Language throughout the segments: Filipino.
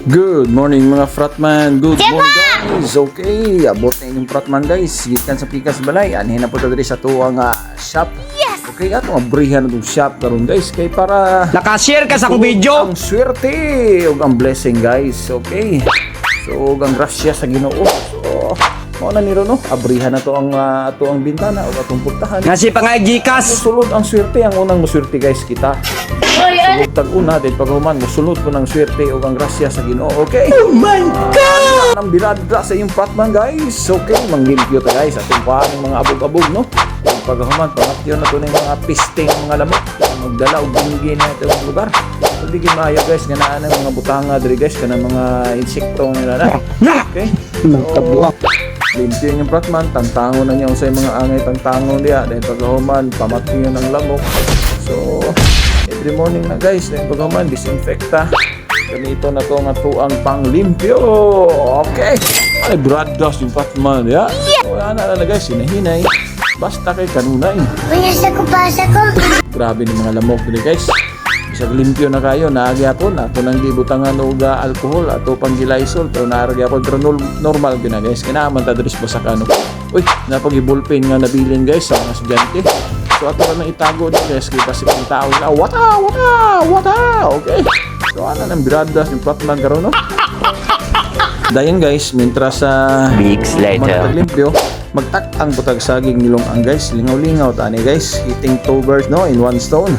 Good morning mga fratman. Good morning guys. Okay, abot na inyong fratman guys. Gikan sa Pikas Balay. Anhin na po diri sa tuwang shop. Yes. Okay, ato abrihan na itong shop karon guys. Kay para nakashare ka sa akong video. Ang swerte ug ang blessing guys. Okay. So, ang grasya sa Ginoo. So, mao na niro no. Abrihan na to ang bintana o atong puntahan. Nasi pa nga gikas. Sulod ang swerte, ang unang muswerte guys kita. Sulod tag-una, din paghuman, musulod ko ng swerte o ang grasya sa Ginoo. Okay? Oh my God! Ang birada sa iyong fratman guys. Okay, manglimpyo ta guys. Atong paano mga abog-abog no. Ang paghuman, pangatyo na to ng mga pisting, mga lamok. Magdala o binigay na itong lugar. So, bigyan maayo guys, ganaan ang mga butanga diri guys, kanang mga insekto nila na. Okay? So, limpyo yung fratman, tantango na niya sa mga angay tantango niya. Dahil paghuman, pamatyo ng lamok. So, every morning na guys, dahil paghuman, disinfecta. Ganito na to nga tuang panglimpyo. Okay. Ay, broadcast yung fratman, ya. So, ana na guys, hinahinay. Basta kay kanunay. Pasa ko. Grabe ni mga lamok dili guys. Bisag limpyo na kayo, naagyapon ato nang gibutangan og alcohol ato pang gilaysol pero naagyapon pero normal gyud na guys. Kinaaman ta diri sa kano. Uy, napagibulpen nga nabilin guys sa mga estudyante. So ato na itago din guys kay kasi ang tao na wata. Okay. So ana nang birada yung fratman karon no. Dayon guys, mientras sa Weeks later. limpyo, magtak-ang butag saging nilong ang guys, lingaw-lingaw tani guys, hitting two birds no in one stone.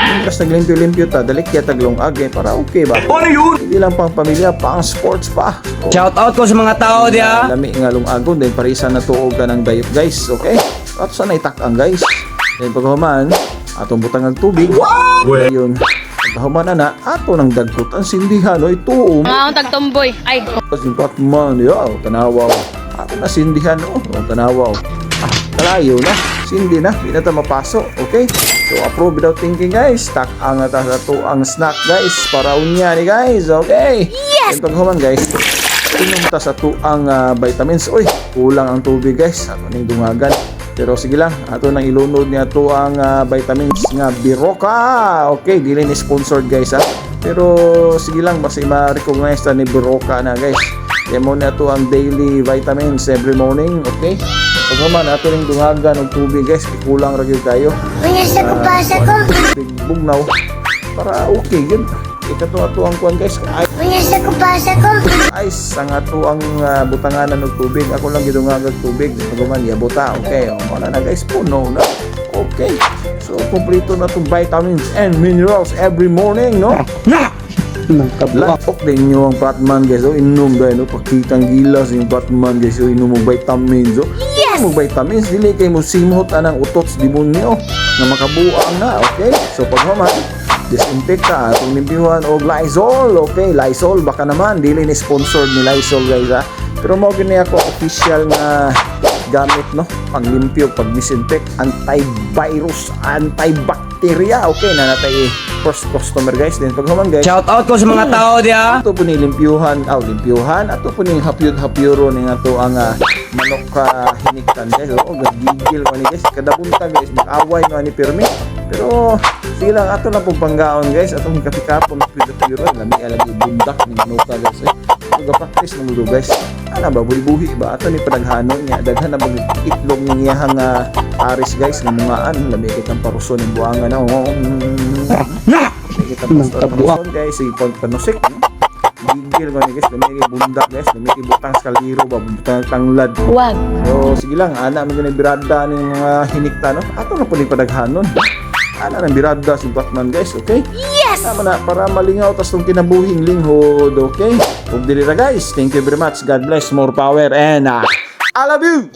Mientras naglimpyo-limpyo ta, dalik ya taglong age para okay ba? Ano yun? Hindi lang pang pamilya, pang sports pa. So, Shout out ko sa mga tao dia. lami nga lungagon din parisa na tuog ka ng dayop guys, okay? At sana itak-ang guys. Then paghuman, atong butang ng tubig. Ayun. Paghuman na ato nang dagkot ang sindihan o ituom. Mga tagtomboy. Ay. Kasi Batman, yaw, tanawaw. Ako na sindihan, tanawaw. Kalayo na, sindi na, di na ta mapasok, okay? So, approve without thinking, guys. Tak-ang na ta sa tuang snack, guys. Para unya ni guys, okay? Yes! And paghuman, guys, inom ta sa tuang vitamins. Uy, kulang ang tubig, guys. Ako ning dungagan. Pero sige lang, ato nang ilunod niya to ang vitamins nga Biroka. Okay, dili ni sponsored guys ha. Pero sige lang, basta ma-recognize ta ni Biroka na guys. Kaya mo na to ang daily vitamins every morning, okay? Pag naman, ato ning dungagan og tubig guys, kulang ra gyud kayo. Pasa ko. Tubig bugnaw para okay yun. Ikato ato ang kuan guys. Pasa ko. Ice ang ato ang butanganan ng tubig. Ako lang gidungagag tubig. Pagman yabuta. Okay. Wala na guys. Puno na. Okay. So kompleto na itong vitamins and minerals every morning, no? Lakok din nyo ang fratman guys. So inom dahil, no? Pakitang gilas yung fratman guys. So inom mo vitamins. So inom mo vitamins. Dili kayo mo simot anang utots demonyo na makabuang na. Okay. So pagmaman, disinfecta atong limpyuhan og Lysol. Okay, Lysol baka naman dili ni sponsored ni Lysol guys ha. Pero mao gini ako official nga gamit no, panglimpyo, pag-disinfect, antivirus, antibacteria. Okay na natay first customer guys. Then paghuman guys, Shout out ko sa mga tao dia. ato po ni limpyuhan, ato po ni hapyod-hapyuro ni ato ang manok ka hiniktan guys. O gigil ko ni guys, kada bunta guys mag-away no ni pirmi. Pero sige lang, ato na pong panggaon guys, atong kapikapon hapyod-hapyuro, lami bundak ni manok ka guys. Practice ng lulo guys. Ana ba buhi ba ato ni padaghanon niya, daghan na bang itlog niya hang aris guys ng mungaan, lami kitang paruson ng buangan na. Kita paruson guys, ipon panusik no. Gigil ko ni guys, lami bundak guys, lami butang sa kaliro ba, butang tanglad. Wag. So sige lang, ana man gyud birada ning mga hinikta no. Ato na po ni padaghanon. Ana nang birada si Batman guys, okay? Yes! Tama na, para malingaw tas tong kinabuhing linghod, okay? Kung dili ra guys, thank you very much. God bless, more power, and I love you!